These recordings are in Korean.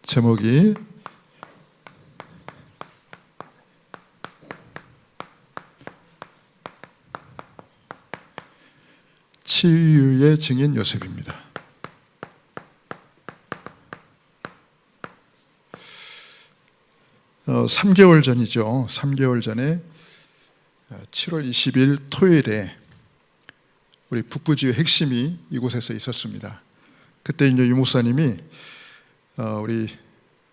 제목이 치유의 증인 요셉입니다. 어, 3개월 전이죠. 3개월 전에 7월 20일 토요일에 우리 북부지회 핵심이 이곳에서 있었습니다. 그때 이제 유 목사님이 우리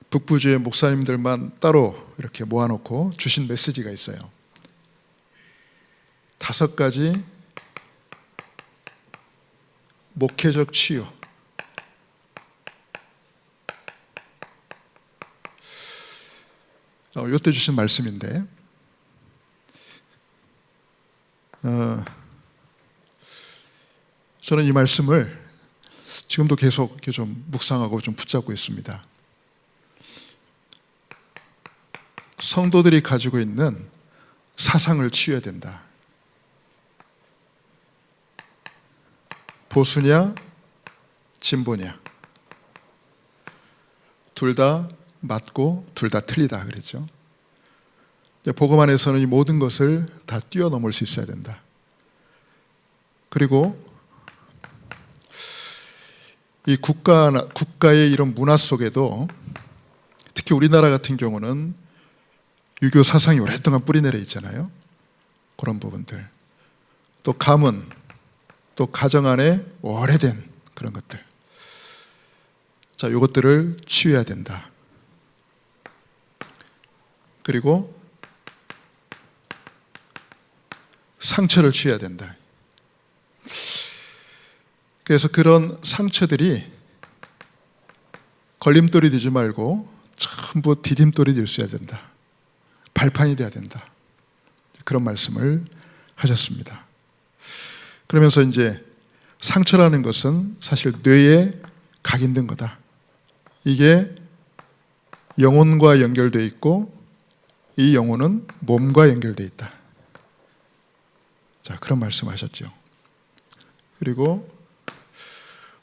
북부지회 목사님들만 따로 이렇게 모아놓고 주신 메시지가 있어요. 5가지 목회적 치유. 이때 주신 말씀인데, 저는 이 말씀을 지금도 계속 이렇게 좀 묵상하고 좀 붙잡고 있습니다. 성도들이 가지고 있는 사상을 치유해야 된다. 보수냐, 진보냐. 둘 다 맞고 둘 다 틀리다 그랬죠. 복음 안에서는 이 모든 것을 다 뛰어넘을 수 있어야 된다. 그리고 이 국가의 이런 문화 속에도 특히 우리나라 같은 경우는 유교 사상이 오랫동안 뿌리내려 있잖아요. 그런 부분들. 또 가문, 또 가정 안에 오래된 그런 것들. 자, 이것들을 치유해야 된다. 그리고 상처를 치유해야 된다. 그래서 그런 상처들이 걸림돌이 되지 말고 전부 디딤돌이 될 수 있어야 된다. 발판이 돼야 된다. 그런 말씀을 하셨습니다. 그러면서 이제 상처라는 것은 사실 뇌에 각인된 거다. 이게 영혼과 연결되어 있고 이 영혼은 몸과 연결되어 있다. 자, 그런 말씀 하셨죠. 그리고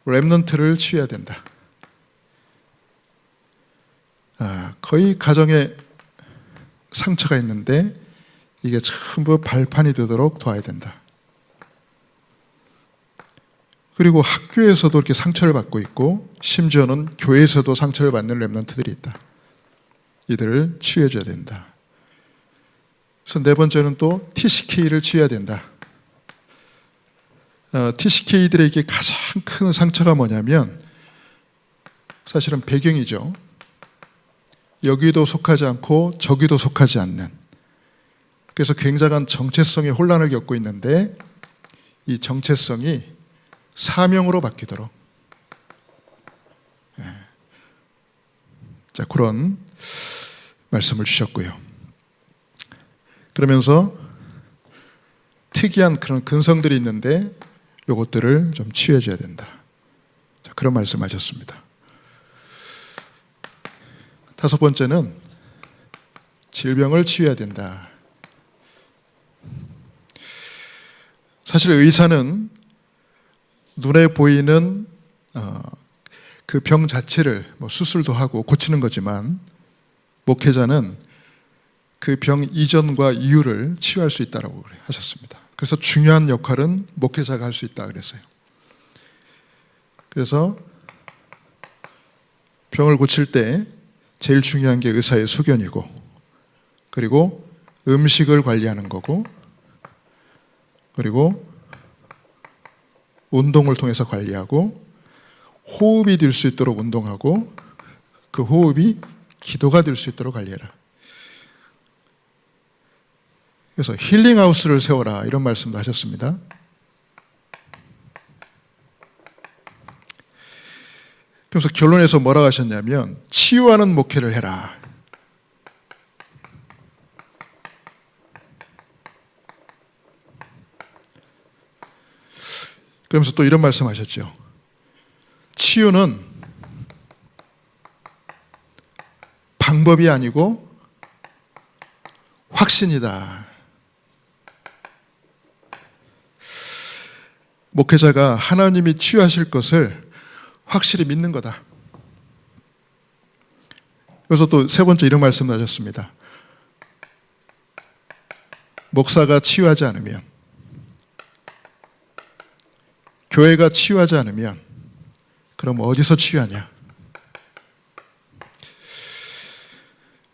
렘넌트를 치유해야 된다. 거의 가정에 상처가 있는데 이게 전부 발판이 되도록 도와야 된다. 그리고 학교에서도 이렇게 상처를 받고 있고 심지어는 교회에서도 상처를 받는 렘넌트들이 있다. 이들을 치유해 줘야 된다. 그래서 4번째는 또 TCK를 치유해야 된다. TCK들에게 가장 큰 상처가 뭐냐면 사실은 배경이죠. 여기도 속하지 않고 저기도 속하지 않는, 그래서 굉장한 정체성의 혼란을 겪고 있는데 이 정체성이 사명으로 바뀌도록, 자, 그런 말씀을 주셨고요. 그러면서 특이한 그런 근성들이 있는데 이것들을 좀 치유해 줘야 된다. 자, 그런 말씀하셨습니다. 5번째는 질병을 치유해야 된다. 사실 의사는 눈에 보이는 그 병 자체를 수술도 하고 고치는 거지만 목회자는 그 병 이전과 이유를 치유할 수 있다고 하셨습니다. 그래서 중요한 역할은 목회자가 할 수 있다 그랬어요. 그래서 병을 고칠 때 제일 중요한 게 의사의 소견이고, 그리고 음식을 관리하는 거고, 그리고 운동을 통해서 관리하고, 호흡이 될 수 있도록 운동하고, 그 호흡이 기도가 될 수 있도록 관리해라. 그래서 힐링하우스를 세워라 이런 말씀도 하셨습니다. 그래서 결론에서 뭐라고 하셨냐면 치유하는 목회를 해라. 그러면서 또 이런 말씀 하셨죠. 치유는 방법이 아니고 확신이다. 목회자가 하나님이 치유하실 것을 확실히 믿는 거다. 그래서 또 세 번째 이런 말씀 하셨습니다. 목사가 치유하지 않으면, 교회가 치유하지 않으면 그럼 어디서 치유하냐?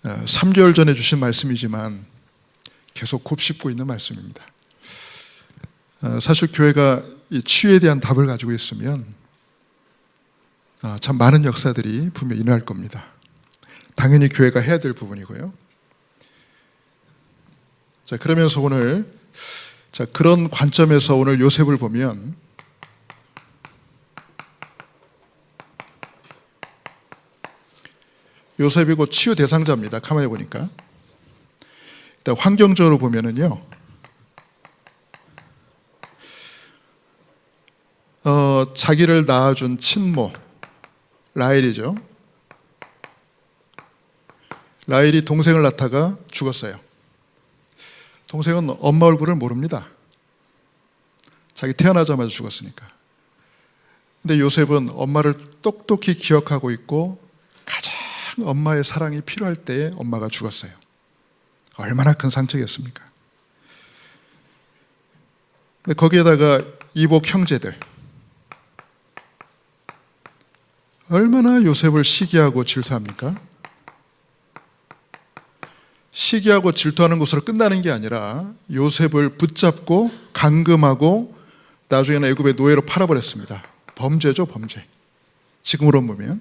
3개월 전에 주신 말씀이지만 계속 곱씹고 있는 말씀입니다. 사실 교회가 이 치유에 대한 답을 가지고 있으면 참 많은 역사들이 분명히 일어날 겁니다. 당연히 교회가 해야 될 부분이고요. 자, 그러면서 오늘 그런 관점에서 오늘 요셉을 보면 요셉이 곧 치유 대상자입니다. 가만히 보니까 일단 환경적으로 보면은요, 자기를 낳아준 친모 라헬이죠. 라헬이 동생을 낳다가 죽었어요. 동생은 엄마 얼굴을 모릅니다. 자기 태어나자마자 죽었으니까. 근데 요셉은 엄마를 똑똑히 기억하고 있고 가장 엄마의 사랑이 필요할 때에 엄마가 죽었어요. 얼마나 큰 상처겠습니까? 근데 거기에다가 이복 형제들, 얼마나 요셉을 시기하고 질투합니까? 시기하고 질투하는 것으로 끝나는 게 아니라 요셉을 붙잡고 감금하고 나중에는 애굽의 노예로 팔아버렸습니다. 범죄죠, 범죄. 지금으로 보면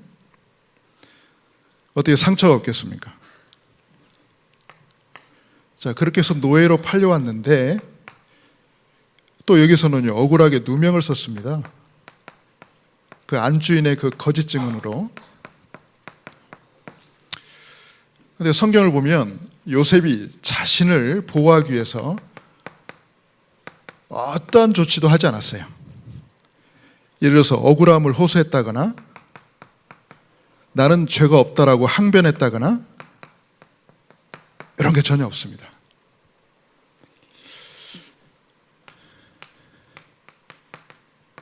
어떻게 상처가 없겠습니까? 자, 그렇게 해서 노예로 팔려왔는데 또 여기서는요, 억울하게 누명을 썼습니다. 그 안주인의 그 거짓 증언으로. 근데 성경을 보면 요셉이 자신을 보호하기 위해서 어떠한 조치도 하지 않았어요. 예를 들어서 억울함을 호소했다거나 나는 죄가 없다라고 항변했다거나 이런 게 전혀 없습니다.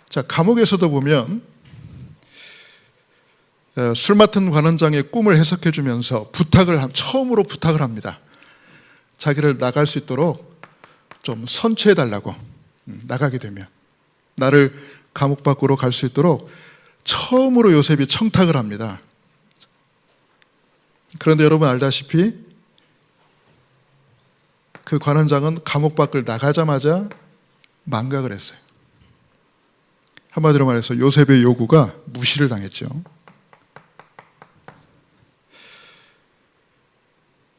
자, 감옥에서도 보면 술 맡은 관원장의 꿈을 해석해 주면서 처음으로 부탁을 합니다. 자기를 나갈 수 있도록 좀 선처해 달라고. 나가게 되면 나를 감옥 밖으로 갈 수 있도록 처음으로 요셉이 청탁을 합니다. 그런데 여러분 알다시피 그 관원장은 감옥 밖을 나가자마자 망각을 했어요. 한마디로 말해서 요셉의 요구가 무시를 당했죠.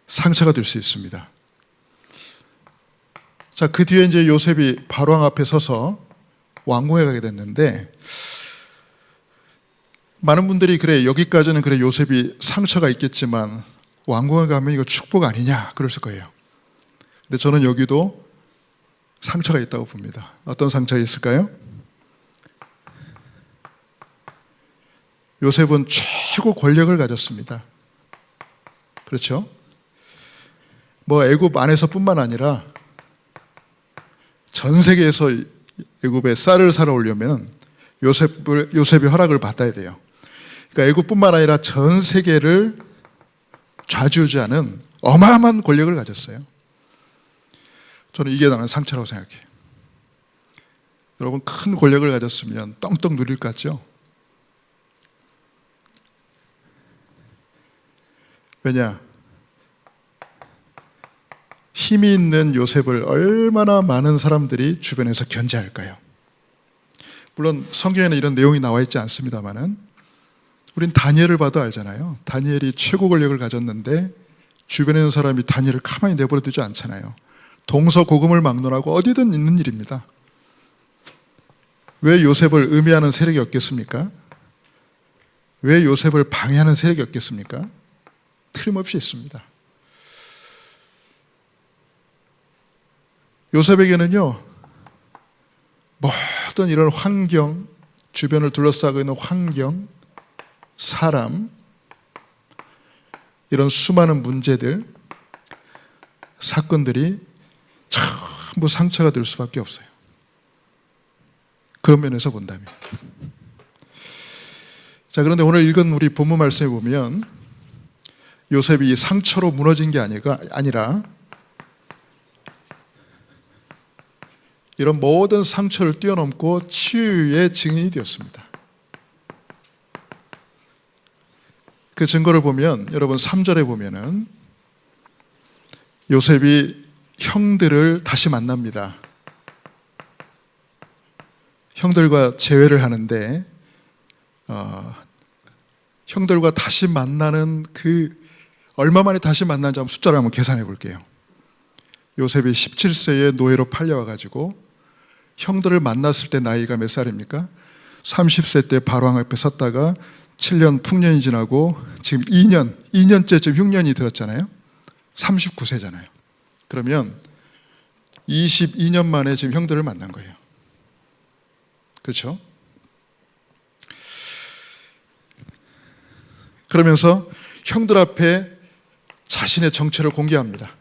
상처가 될 수 있습니다. 자, 그 뒤에 이제 요셉이 바로왕 앞에 서서 왕궁에 가게 됐는데 많은 분들이 그래, 여기까지는 그래 요셉이 상처가 있겠지만 왕궁에 가면 이거 축복 아니냐 그랬을 거예요. 근데 저는 여기도 상처가 있다고 봅니다. 어떤 상처가 있을까요? 요셉은 최고 권력을 가졌습니다. 그렇죠? 뭐 애굽 안에서뿐만 아니라 전 세계에서 애굽에 쌀을 사러 오려면 요셉의 허락을 받아야 돼요. 그러니까 애굽뿐만 아니라 전 세계를 좌지우지하는 어마어마한 권력을 가졌어요. 저는 이게 나는 상처라고 생각해요. 여러분, 큰 권력을 가졌으면 떵떵 누릴 것 같죠? 왜냐? 힘이 있는 요셉을 얼마나 많은 사람들이 주변에서 견제할까요? 물론 성경에는 이런 내용이 나와 있지 않습니다만은 우린 다니엘을 봐도 알잖아요. 다니엘이 최고 권력을 가졌는데 주변에 있는 사람이 다니엘을 가만히 내버려 두지 않잖아요. 동서고금을 막론하고 어디든 있는 일입니다. 왜 요셉을 음해하는 세력이 없겠습니까? 왜 요셉을 방해하는 세력이 없겠습니까? 틀림없이 있습니다. 요셉에게는요, 모든 이런 환경, 주변을 둘러싸고 있는 환경, 사람, 이런 수많은 문제들, 사건들이 전부 상처가 될 수밖에 없어요. 그런 면에서 본다면. 자, 그런데 오늘 읽은 우리 본문 말씀에 보면 요셉이 이 상처로 무너진 게 아니라 이런 모든 상처를 뛰어넘고 치유의 증인이 되었습니다. 그 증거를 보면 여러분 3절에 보면은 요셉이 형들을 다시 만납니다. 형들과 재회를 하는데 형들과 다시 만나는 그 얼마 만에 다시 만난지 한번 숫자를 한번 계산해 볼게요. 요셉이 17세에 노예로 팔려와가지고 형들을 만났을 때 나이가 몇 살입니까? 30세 때 바로왕 앞에 섰다가 7년 풍년이 지나고 지금 2년째 지금 흉년이 들었잖아요. 39세잖아요. 그러면 22년 만에 지금 형들을 만난 거예요. 그렇죠? 그러면서 형들 앞에 자신의 정체를 공개합니다.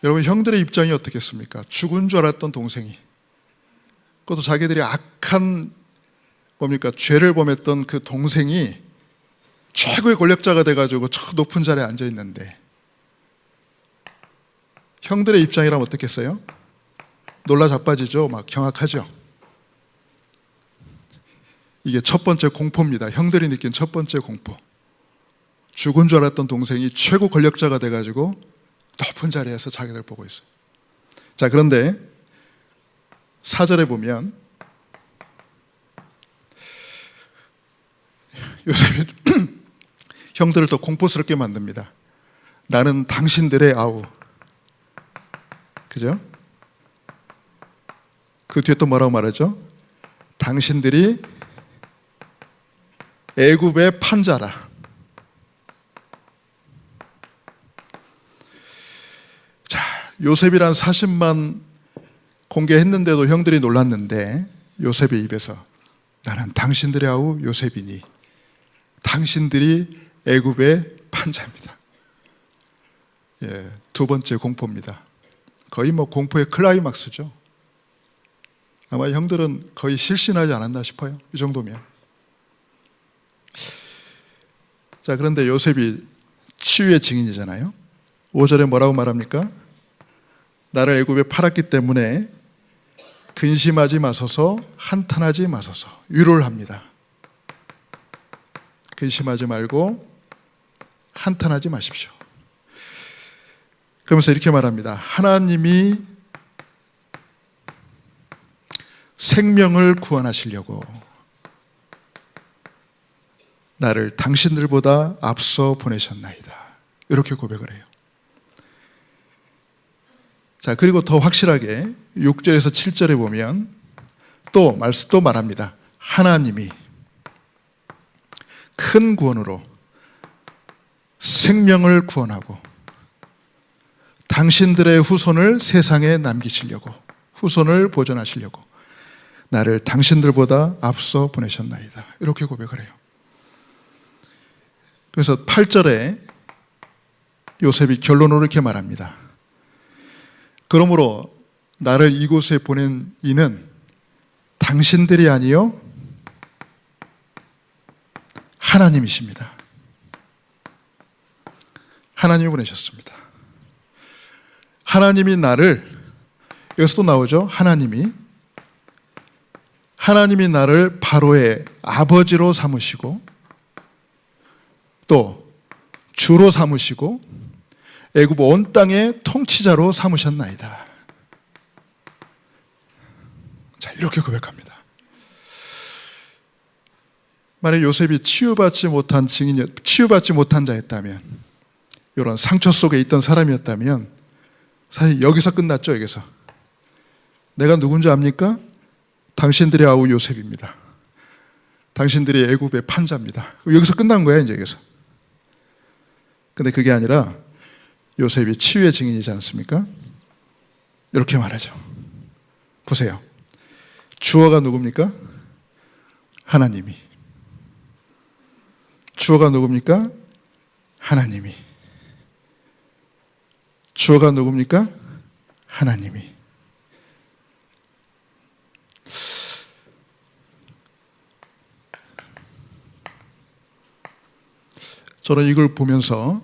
여러분, 형들의 입장이 어떻겠습니까? 죽은 줄 알았던 동생이, 그것도 자기들이 악한 죄를 범했던 그 동생이 최고의 권력자가 돼가지고 저 높은 자리에 앉아 있는데, 형들의 입장이라면 어떻겠어요? 놀라 자빠지죠. 막 경악하죠. 이게 첫 번째 공포입니다. 형들이 느낀 첫 번째 공포. 죽은 줄 알았던 동생이 최고 권력자가 돼가지고 높은 자리에서 자기들 보고 있어요. 자, 그런데 4절에 보면 요셉이 형들을 더 공포스럽게 만듭니다. 나는 당신들의 아우. 그죠? 그 뒤에 또 뭐라고 말하죠? 당신들이 애굽의 판자라. 자, 요셉이란 사실만 공개했는데도 형들이 놀랐는데 요셉의 입에서 나는 당신들의 아우 요셉이니 당신들이 애굽의 판자입니다. 예, 두 번째 공포입니다. 거의 공포의 클라이막스죠. 아마 형들은 거의 실신하지 않았나 싶어요. 이 정도면. 자, 그런데 요셉이 치유의 증인이잖아요. 5절에 뭐라고 말합니까? 나를 애굽에 팔았기 때문에 근심하지 마소서, 한탄하지 마소서. 위로를 합니다. 근심하지 말고 한탄하지 마십시오. 그러면서 이렇게 말합니다. 하나님이 생명을 구원하시려고 나를 당신들보다 앞서 보내셨나이다. 이렇게 고백을 해요. 자, 그리고 더 확실하게 6절에서 7절에 보면 또 말합니다. 하나님이 큰 구원으로 생명을 구원하고 당신들의 후손을 세상에 남기시려고, 후손을 보존하시려고 나를 당신들보다 앞서 보내셨나이다. 이렇게 고백을 해요. 그래서 8절에 요셉이 결론으로 이렇게 말합니다. 그러므로 나를 이곳에 보낸 이는 당신들이 아니요 하나님이십니다. 하나님이 보내셨습니다. 하나님이 나를, 여기서 또 나오죠. 하나님이 나를 바로의 아버지로 삼으시고 또 주로 삼으시고 애굽 온 땅의 통치자로 삼으셨나이다. 자, 이렇게 고백합니다. 만약 요셉이 치유받지 못한 자였다면, 이런 상처 속에 있던 사람이었다면 사실 여기서 끝났죠. 여기서 내가 누군지 압니까? 당신들의 아우 요셉입니다. 당신들이 애굽의 판자입니다. 여기서 끝난 거야, 이제 여기서. 근데 그게 아니라 요셉이 치유의 증인이지 않습니까? 이렇게 말하죠. 보세요. 주어가 누굽니까? 하나님이. 주어가 누굽니까? 하나님이. 주어가 누굽니까? 하나님이. 저는 이걸 보면서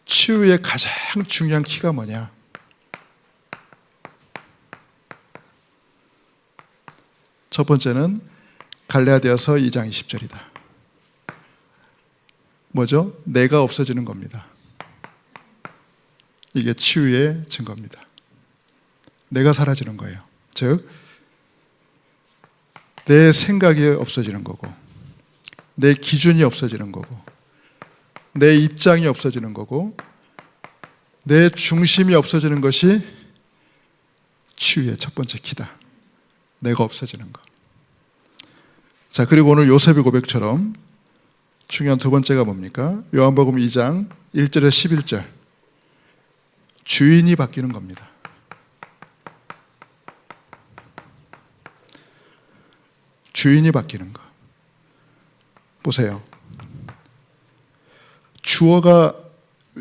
치유의 가장 중요한 키가 뭐냐? 첫 번째는 갈라디아서 2장 20절이다. 뭐죠? 내가 없어지는 겁니다. 이게 치유의 증거입니다. 내가 사라지는 거예요. 즉, 내 생각이 없어지는 거고, 내 기준이 없어지는 거고, 내 입장이 없어지는 거고, 내 중심이 없어지는 것이 치유의 첫 번째 키다. 내가 없어지는 거. 자, 그리고 오늘 요셉의 고백처럼 중요한 두 번째가 뭡니까? 요한복음 2장 1절에서 11절. 주인이 바뀌는 겁니다. 주인이 바뀌는 거. 보세요. 주어가,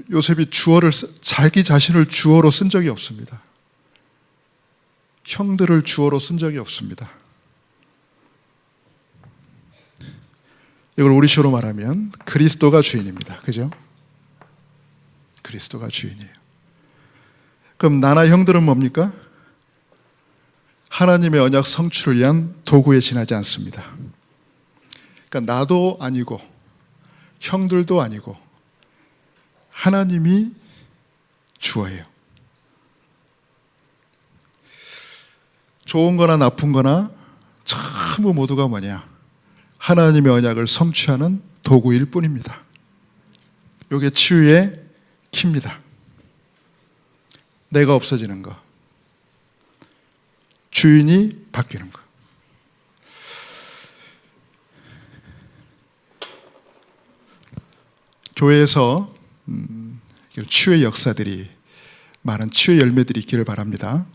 요셉이 주어를, 자기 자신을 주어로 쓴 적이 없습니다. 형들을 주어로 쓴 적이 없습니다. 이걸 우리식으로 말하면 그리스도가 주인입니다. 그죠? 그리스도가 주인이에요. 그럼 나나 형들은 뭡니까? 하나님의 언약 성취를 위한 도구에 지나지 않습니다. 그러니까 나도 아니고 형들도 아니고 하나님이 주어예요. 좋은 거나 나쁜 거나 전부 모두가 뭐냐? 하나님의 언약을 성취하는 도구일 뿐입니다. 이게 치유의 키입니다. 내가 없어지는 거. 주인이 바뀌는 거. 교회에서 치유의 역사들이, 많은 치유의 열매들이 있기를 바랍니다.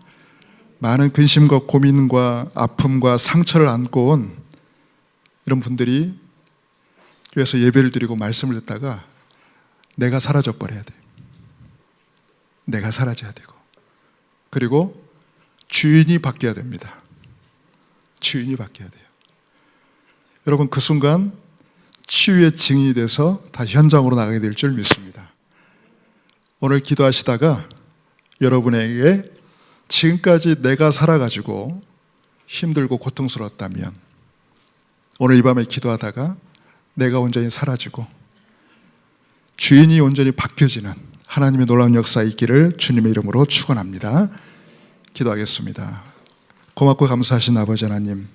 많은 근심과 고민과 아픔과 상처를 안고 온 이런 분들이 교회에서 예배를 드리고 말씀을 듣다가 내가 사라져 버려야 돼요. 내가 사라져야 되고, 그리고 주인이 바뀌어야 됩니다. 주인이 바뀌어야 돼요. 여러분, 그 순간 치유의 증인이 돼서 다시 현장으로 나가게 될 줄 믿습니다. 오늘 기도하시다가 여러분에게 지금까지 내가 살아가지고 힘들고 고통스러웠다면 오늘 이 밤에 기도하다가 내가 온전히 사라지고 주인이 온전히 바뀌어지는 하나님의 놀라운 역사 있기를 주님의 이름으로 축원합니다. 기도하겠습니다. 고맙고 감사하신 아버지 하나님,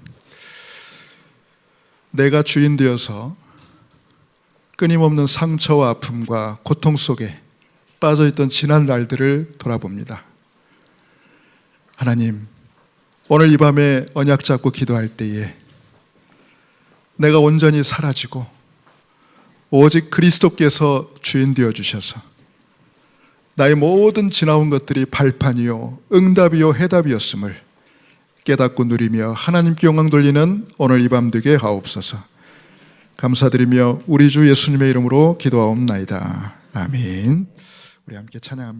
내가 주인 되어서 끊임없는 상처와 아픔과 고통 속에 빠져있던 지난 날들을 돌아봅니다. 하나님, 오늘 이 밤에 언약 잡고 기도할 때에 내가 온전히 사라지고 오직 그리스도께서 주인 되어 주셔서 나의 모든 지나온 것들이 발판이요 응답이요 해답이었음을 깨닫고 누리며 하나님께 영광 돌리는 오늘 이 밤 되게 하옵소서. 감사드리며 우리 주 예수님의 이름으로 기도하옵나이다. 아멘. 우리 함께 찬양합니다.